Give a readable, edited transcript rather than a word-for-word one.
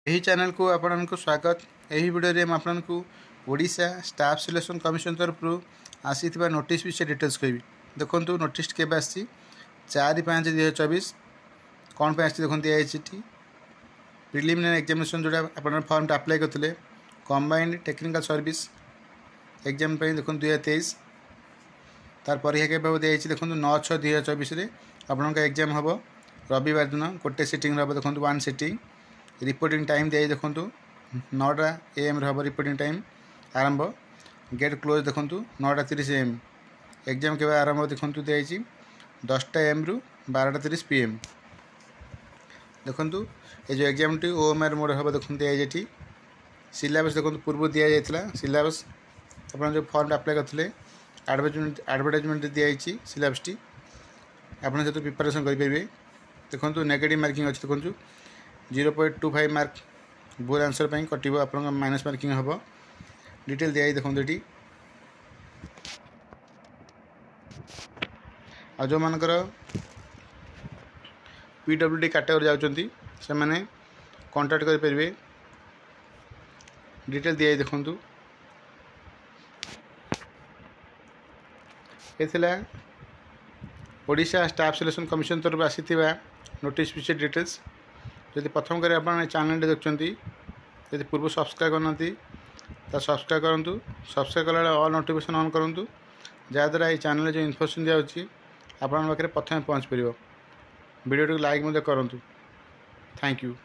यही चैनल को आपको स्वागत। यही वीडियो रे आपको ओडिशा स्टाफ सिलेक्शन कमिशन तरफ आसी नोटिस विषय डिटेल्स कहबी। देखो नोटिस के 4/5/2024 कौन पे आसी देखते दिखाई प्रिलिमिनरी एग्जामिनेशन जोड़ा आप फॉर्म अप्लाई करते कंबाइंड टेक्निकल सर्विस एग्जाम देखो 2023 तार परीक्षा के दिखाई देखो 9/6/2024 आपका एग्जाम हम रविवार दिन गोटे सिटिंग हम देखो 1 सिटिंग रिपोर्टिंग टाइम दिखाई देखो 9टा AM हम रिपोर्टिंग टाइम आरंभ गेट क्लोज देखो 9:30 AM एग्जाम के आरंभ देखो दिखाई 10टा AM रु 12:30 PM देखो ये जो एग्जाम टी OMR मोड हम देखो दिखाई सिलेबस देखो पूर्व दि जाता सिलेबस आप जो फॉर्म अप्लाई करते एडवर्टाइजमेंट दिखाई सिलेबस टी आप प्रिपरेशन करेंगे। देखो नेगेटिव मार्किंग अच्छी देखो 0.25 मार्क भूल आंसर पर कटो आप माइनस मार्किंग हम डिटेल दिखाई देखो ये आ जो मानकर PWD कैटेगरी जाउछंती से माने कांटेक्ट कर परिबे डिटेल दिखाई देखो एथिला ओडिशा स्टाफ सिलेक्शन कमिशन तरफ आसीथिबा नोटिस विषय डिटेल्स। जदि प्रथम कर आप चैनल देखते जब पूर्व सब्सक्राइब करना तो सब्सक्राइब करूँ सब्सक्राइब कला ऑल नोटिफिकेशन ऑन करूँ जहाँद्वारा ये चैनल जो इनफर्मेशन दिखाई आप प्रथम पहुँच पार वीडियो लाइक करूँ। Thank you.